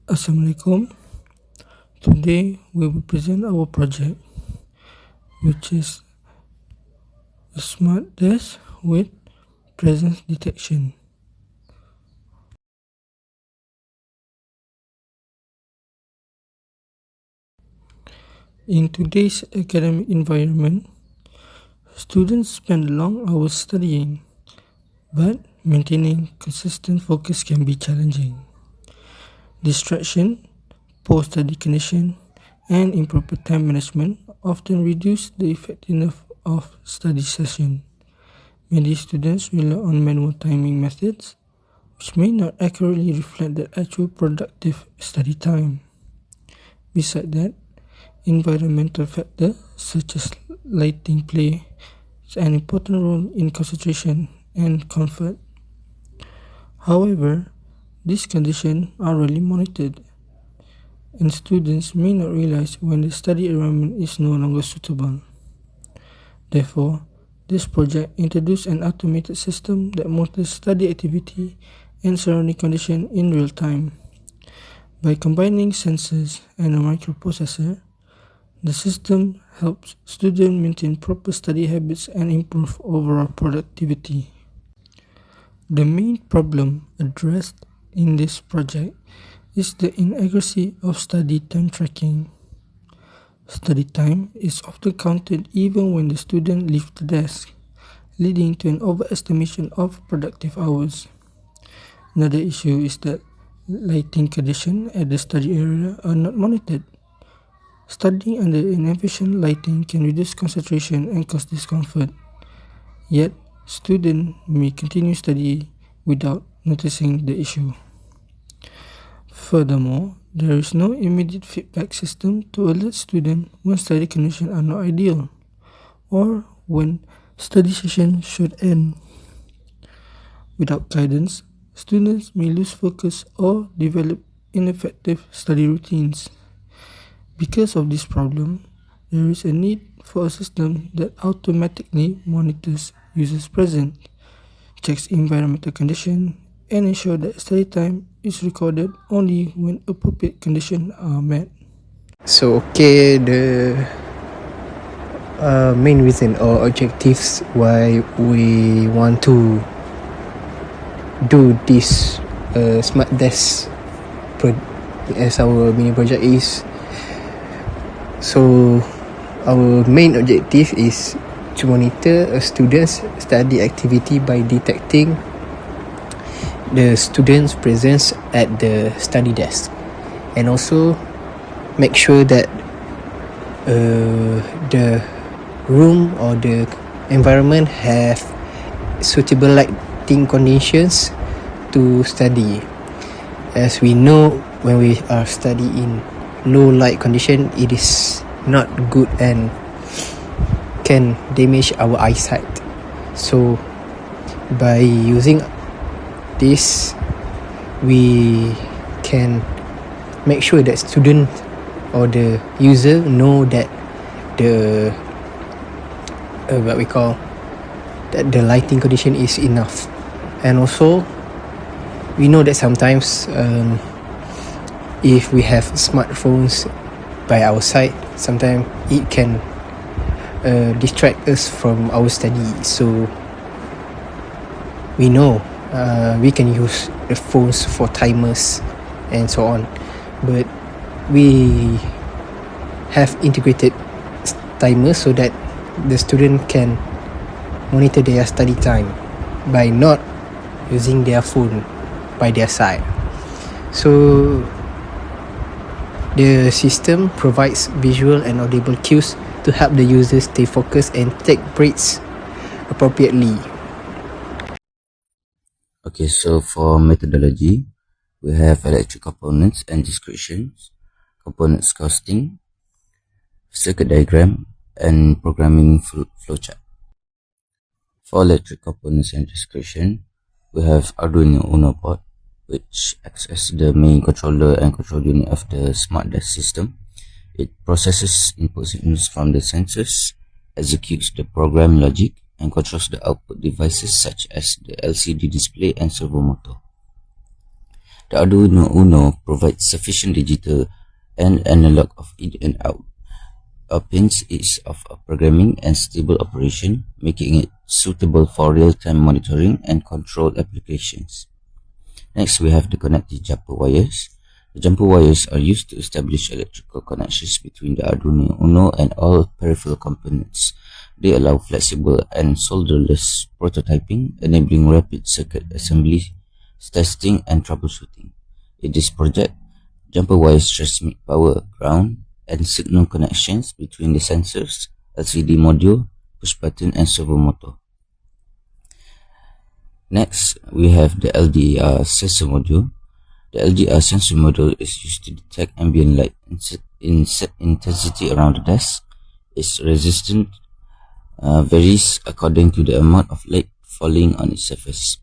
Assalamualaikum. Today we will present our project, which is a smart desk with presence detection. In today's academic environment, students spend long hours studying, but maintaining consistent focus can be challenging. Distraction, poor study condition, and improper time management often reduce the effectiveness of study session. Many students rely on manual timing methods, which may not accurately reflect the actual productive study time. Besides that, environmental factors such as lighting play an important role in concentration and comfort. However, these conditions are rarely monitored, and students may not realize when the study environment is no longer suitable. Therefore, this project introduced an automated system that monitors study activity and surrounding conditions in real time. By combining sensors and a microprocessor, the system helps students maintain proper study habits and improve overall productivity. The main problem addressed in this project is the inaccuracy of study time tracking. Study time is often counted even when the student leaves the desk, leading to an overestimation of productive hours. Another issue is that lighting conditions at the study area are not monitored. Studying under inefficient lighting can reduce concentration and cause discomfort. Yet, students may continue studying without noticing the issue. Furthermore, there is no immediate feedback system to alert students when study conditions are not ideal or when study sessions should end. Without guidance, students may lose focus or develop ineffective study routines. Because of this problem, there is a need for a system that automatically monitors users present, checks environmental conditions, and ensures that study time is recorded only when appropriate conditions are met. So the main reason or objectives why we want to do this smart desk as our mini project is, so our main objective is to monitor a student's study activity by detecting the student's presence at the study desk, and also make sure that the room or the environment have suitable lighting conditions to study. As we know, when we are studying in low light condition, it is not good and can damage our eyesight. So by using this, we can make sure that student or the user know that the what we call that the lighting condition is enough. And also we know that sometimes if we have smartphones by our side, sometimes it can distract us from our study. So we know we can use the phones for timers and so on, but we have integrated timers so that the student can monitor their study time by not using their phone by their side. So the system provides visual and audible cues to help the user stay focused and take breaks appropriately. Okay, so for methodology, we have electric components and descriptions, components costing, circuit diagram, and programming flowchart. For electric components and description, we have Arduino Uno board, which acts as the main controller and control unit of the smart desk system. It processes input signals from the sensors, executes the program logic, and controls the output devices such as the LCD display and servo motor. The Arduino Uno provides sufficient digital and analog of in and out pins each of programming and stable operation, making it suitable for real-time monitoring and control applications. Next, we have the connected jumper wires. The jumper wires are used to establish electrical connections between the Arduino Uno and all peripheral components. They allow flexible and solderless prototyping, enabling rapid circuit assembly, testing, and troubleshooting. In this project, jumper wires transmit power, ground, and signal connections between the sensors, LCD module, push button, and servo motor. Next, we have the LDR sensor module. The LDR sensor module is used to detect ambient light intensity around the desk. Its resistance varies according to the amount of light falling on its surface,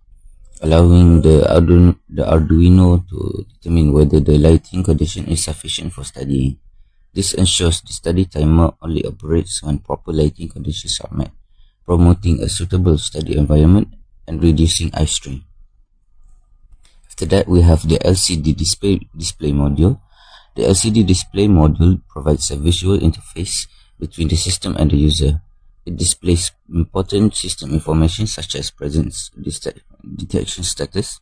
allowing the Arduino to determine whether the lighting condition is sufficient for studying. This ensures the study timer only operates when proper lighting conditions are met, promoting a suitable study environment and reducing eye strain. After that, we have the LCD display module. The LCD display module provides a visual interface between the system and the user. It displays important system information such as presence detection status,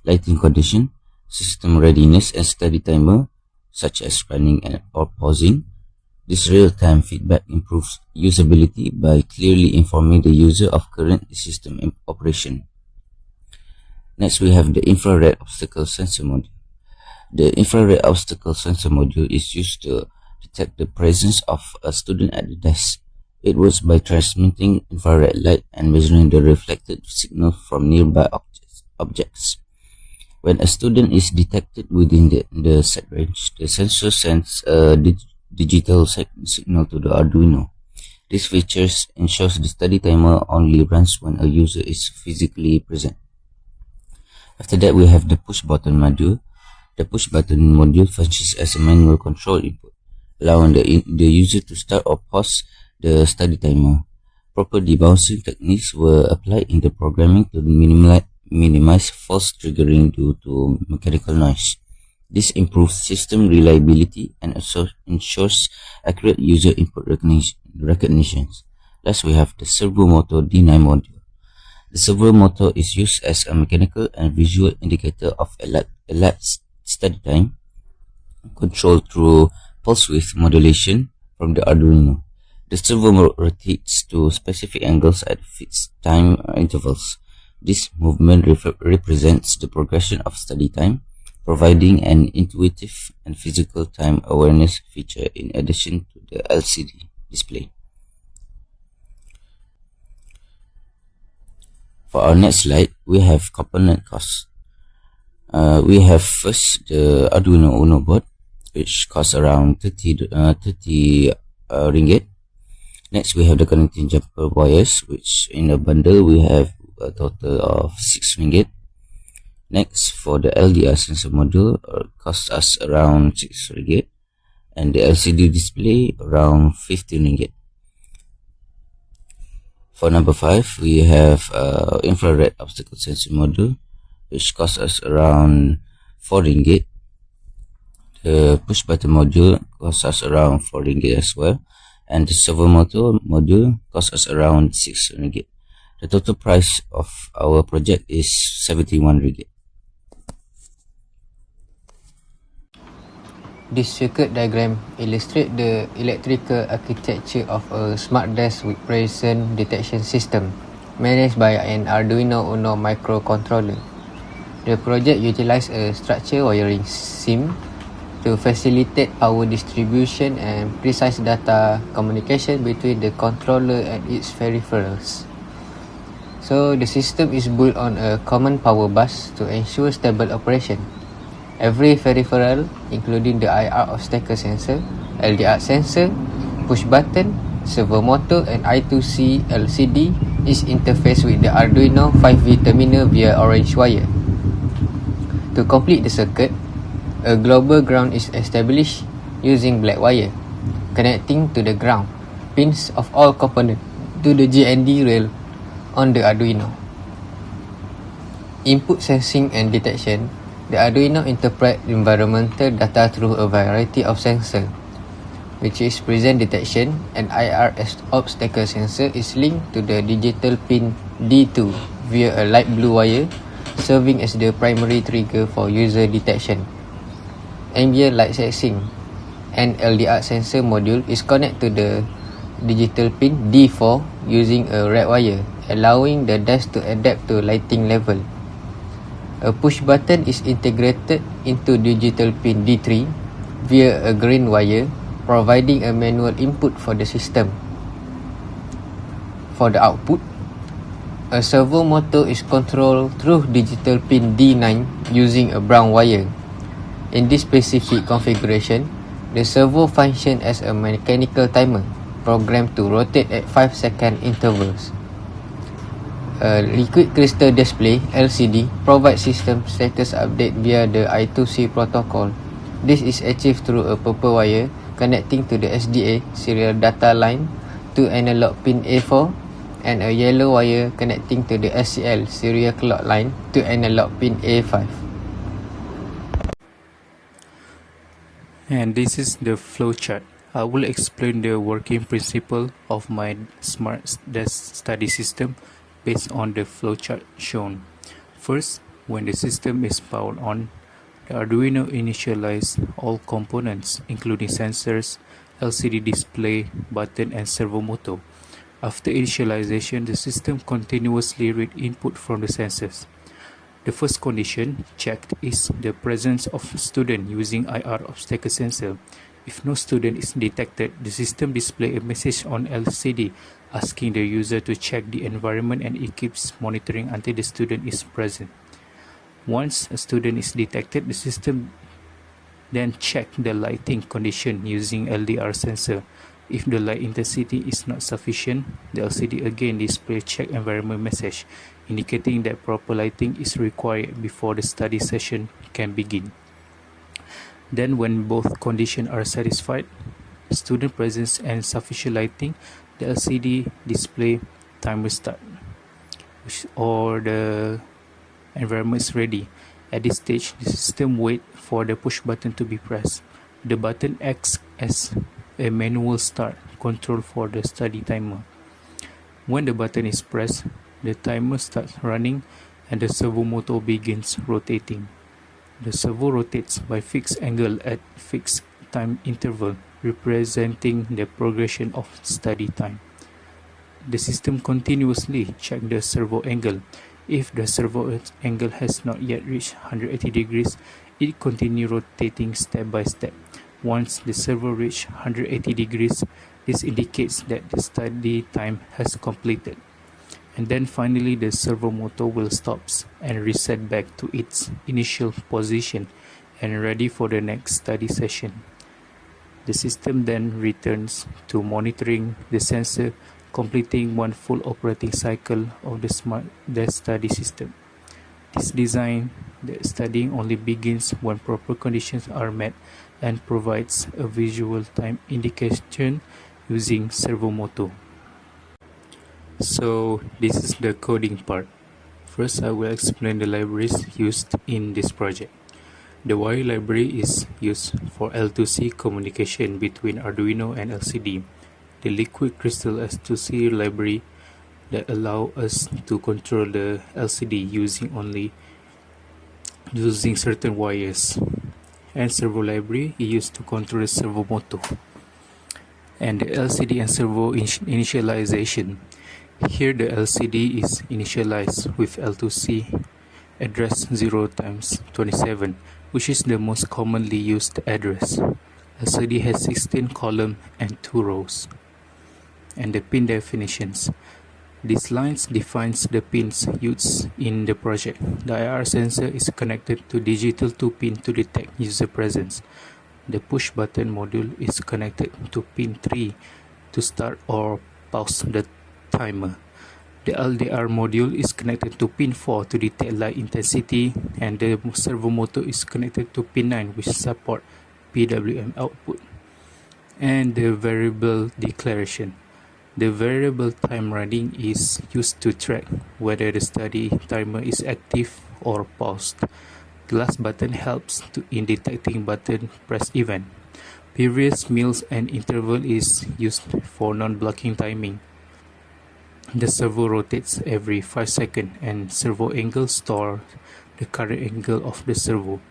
lighting condition, system readiness, and study timer, such as running or pausing. This real-time feedback improves usability by clearly informing the user of current system operation. Next, we have the infrared obstacle sensor module. The infrared obstacle sensor module is used to detect the presence of a student at the desk. It works by transmitting infrared light and measuring the reflected signal from nearby objects. When a student is detected within the set range, the sensor sends a digital signal to the Arduino. This feature ensures the study timer only runs when a user is physically present. After that, we have the push button module. The push button module functions as a manual control input, allowing the user to start or pause the study timer. Proper debouncing techniques were applied in the programming to minimize false triggering due to mechanical noise. This improves system reliability and ensures accurate user input recognitions. Last, we have the servo motor D9 module. The servo motor is used as a mechanical and visual indicator of elapsed study time, controlled through pulse width modulation from the Arduino. The servo rotates to specific angles at fixed time intervals. This movement represents the progression of study time, providing an intuitive and physical time awareness feature in addition to the LCD display. For our next slide, we have component costs. We have first the Arduino Uno board, which costs around 30 ringgit. Next, we have the connecting jumper wires, which in a bundle we have a total of 6 ringgit. Next, for the LDR sensor module, costs us around 6 ringgit, and the LCD display around 15 ringgit. For number 5, we have infrared obstacle sensor module, which costs us around 4 ringgit. The push button module costs us around 4 ringgit as well, and the servo motor module costs us around 6 ringgit. The total price of our project is 71 ringgit. This circuit diagram illustrates the electrical architecture of a smart desk with presence detection system managed by an Arduino Uno microcontroller. The project utilizes a structured wiring scheme to facilitate power distribution and precise data communication between the controller and its peripherals. So the system is built on a common power bus to ensure stable operation. Every peripheral, including the IR obstacle sensor, LDR sensor, push button, servo motor, and I2C LCD, is interfaced with the Arduino 5V terminal via orange wire. To complete the circuit, a global ground is established using black wire, connecting to the ground pins of all components to the GND rail on the Arduino. Input sensing and detection The Arduino interprets environmental data through a variety of sensors, which is presence detection, and IR obstacle sensor is linked to the digital pin D2 via a light blue wire, serving as the primary trigger for user detection. Ambient light sensing and LDR sensor module is connected to the digital pin D4 using a red wire, allowing the desk to adapt to lighting level. A push button is integrated into digital pin D3 via a green wire, providing a manual input for the system. For the output, a servo motor is controlled through digital pin D9 using a brown wire. In this specific configuration, the servo functions as a mechanical timer programmed to rotate at 5-second intervals. A liquid crystal display (LCD) provides system status update via the I2C protocol. This is achieved through a purple wire connecting to the SDA serial data line to analog pin A4 and a yellow wire connecting to the SCL serial clock line to analog pin A5. And this is the flowchart. I will explain the working principle of my smart desk study system based on the flowchart shown. First, when the system is powered on, the Arduino initializes all components, including sensors, LCD display, button, and servo motor. After initialization, the system continuously reads input from the sensors. The first condition checked is the presence of student using IR obstacle sensor. If no student is detected, the system displays a message on LCD asking the user to check the environment, and it keeps monitoring until the student is present. Once a student is detected, the system then checks the lighting condition using LDR sensor. If the light intensity is not sufficient, the LCD again displays check environment message, indicating that proper lighting is required before the study session can begin. Then when both conditions are satisfied, student presence and sufficient lighting, the LCD display timer start, or the environment is ready. At this stage, the system waits for the push button to be pressed. The button acts as a manual start control for the study timer. When the button is pressed, the timer starts running and the servo motor begins rotating. The servo rotates by fixed angle at fixed time interval, representing the progression of study time. The system continuously checks the servo angle. If the servo angle has not yet reached 180 degrees, it continues rotating step by step. Once the servo reaches 180 degrees, this indicates that the study time has completed. And then finally the servo motor will stop and reset back to its initial position and ready for the next study session. The system then returns to monitoring the sensor, completing one full operating cycle of the smart desk study system. This design, the studying only begins when proper conditions are met and provides a visual time indication using servo motor. So this is the coding part. First, I will explain the libraries used in this project. The wire library is used for L2C communication between Arduino and LCD. The liquid crystal S2C library that allow us to control the LCD using certain wires. And servo library is used to control the servo motor. And the LCD and servo initialization. Here the LCD is initialized with L2C address 0 times 27, which is the most commonly used address. LCD has 16 columns and 2 rows. And the pin definitions. These lines defines the pins used in the project. The IR sensor is connected to digital 2 pin to detect user presence. The push button module is connected to pin 3 to start or pause the timer. The LDR module is connected to pin 4 to detect light intensity, and the servo motor is connected to pin 9, which support PWM output. And the variable declaration. The variable time running is used to track whether the study timer is active or paused. The last button helps in detecting button press event. Previous meals and interval is used for non-blocking timing. The servo rotates every 5 seconds and servo angle stores the current angle of the servo.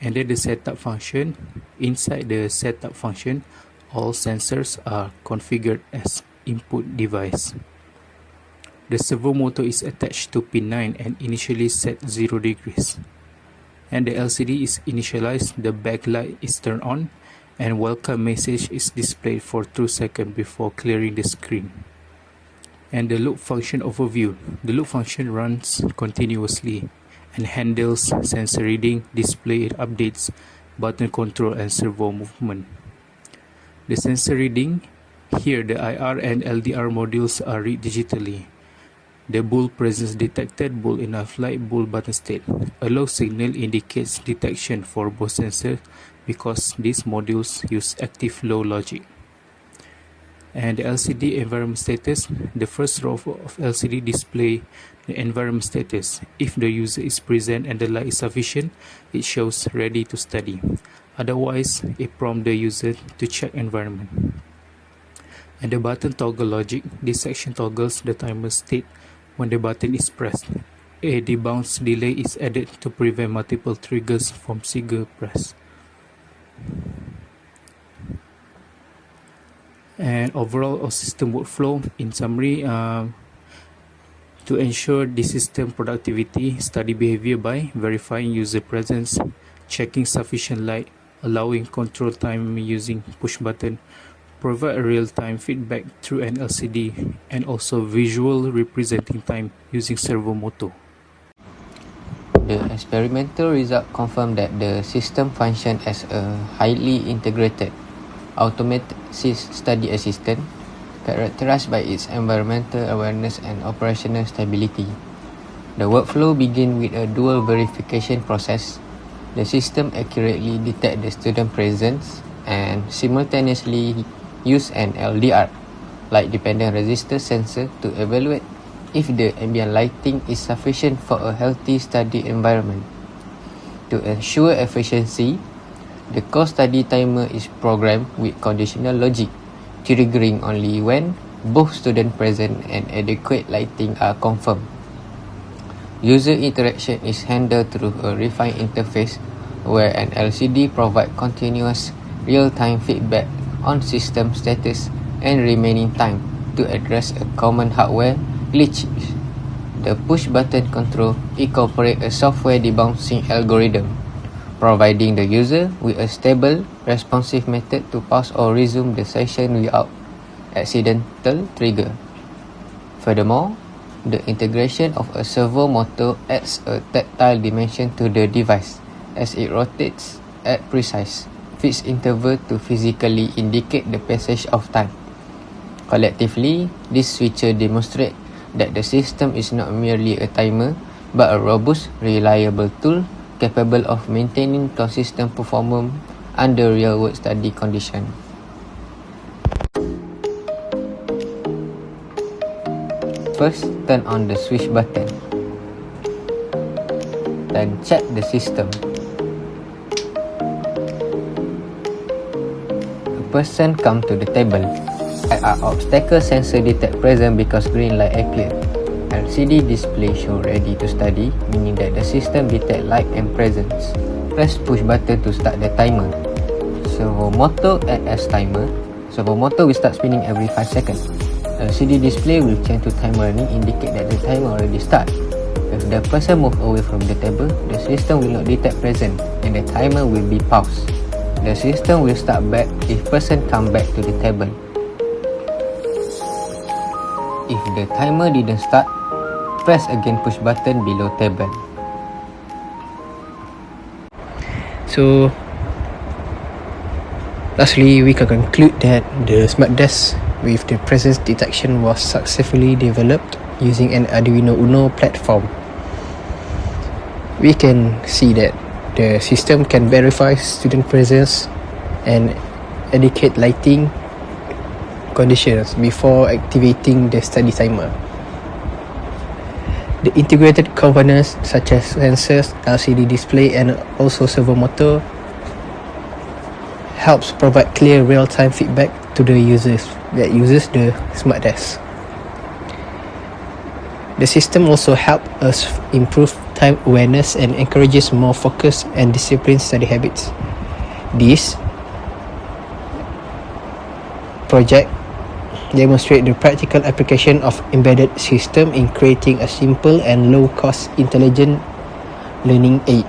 Under the setup function, inside the setup function, all sensors are configured as input device. The servo motor is attached to pin 9 and initially set 0 degrees. And the LCD is initialized, the backlight is turned on, and welcome message is displayed for 2 seconds before clearing the screen. And the loop function overview. The loop function runs continuously and handles sensor reading, display updates, button control and servo movement. The sensor reading, here the IR and LDR modules are read digitally. The bull presence detected, bull in a flight, bull button state. A low signal indicates detection for both sensors because these modules use active low logic. And the LCD environment status, the first row of LCD display the environment status. If the user is present and the light is sufficient, it shows ready to study. Otherwise, it prompts the user to check environment. And the button toggle logic, this section toggles the timer state when the button is pressed. A debounce delay is added to prevent multiple triggers from single press. And overall of system workflow, in summary, to ensure the system productivity, study behavior by verifying user presence, checking sufficient light, allowing control time using push button, provide real-time feedback through an LCD, and also visual representing time using servo motor. The experimental result confirmed that the system functions as a highly integrated automated study assistant characterized by its environmental awareness and operational stability. The workflow begins with a dual verification process. The system accurately detects the student presence and simultaneously use an LDR, light dependent resistor sensor, to evaluate if the ambient lighting is sufficient for a healthy study environment. To ensure efficiency, the core study timer is programmed with conditional logic, triggering only when both student present and adequate lighting are confirmed. User interaction is handled through a refined interface where an LCD provides continuous real-time feedback on system status and remaining time to address a common hardware glitch. The push button control incorporates a software debouncing algorithm, providing the user with a stable, responsive method to pause or resume the session without accidental trigger. Furthermore, the integration of a servo motor adds a tactile dimension to the device as it rotates at precise fixed interval to physically indicate the passage of time. Collectively, this feature demonstrates that the system is not merely a timer but a robust, reliable tool capable of maintaining consistent performance under real-world study conditions. First, turn on the switch button. Then check the system. Person come to the table. IR obstacle sensor detect present because green light appear. LCD display show ready to study, meaning that the system detect light and presence. Press push button to start the timer. Servo motor act as timer. Servo motor will start spinning every 5 seconds. LCD display will change to timer running, indicate that the timer already start. If the person move away from the table, the system will not detect present and the timer will be paused. The system will start back if person come back to the table. If the timer didn't start, press again push button below table. So, lastly, we can conclude that the smart desk with the presence detection was successfully developed using an Arduino Uno platform. We can see that the system can verify student presence and indicate lighting conditions before activating the study timer. The integrated components such as sensors, LCD display and also servo motor helps provide clear real-time feedback to the users that uses the smart desk. The system also helps us improve time awareness and encourages more focus and disciplined study habits. This project demonstrates the practical application of embedded system in creating a simple and low-cost intelligent learning aid.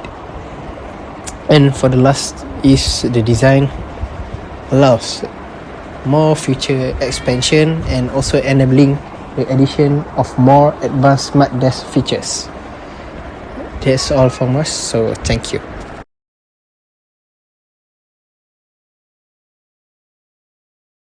And for the last is the design allows more future expansion and also enabling the addition of more advanced smart desk features. That's all from us, so thank you.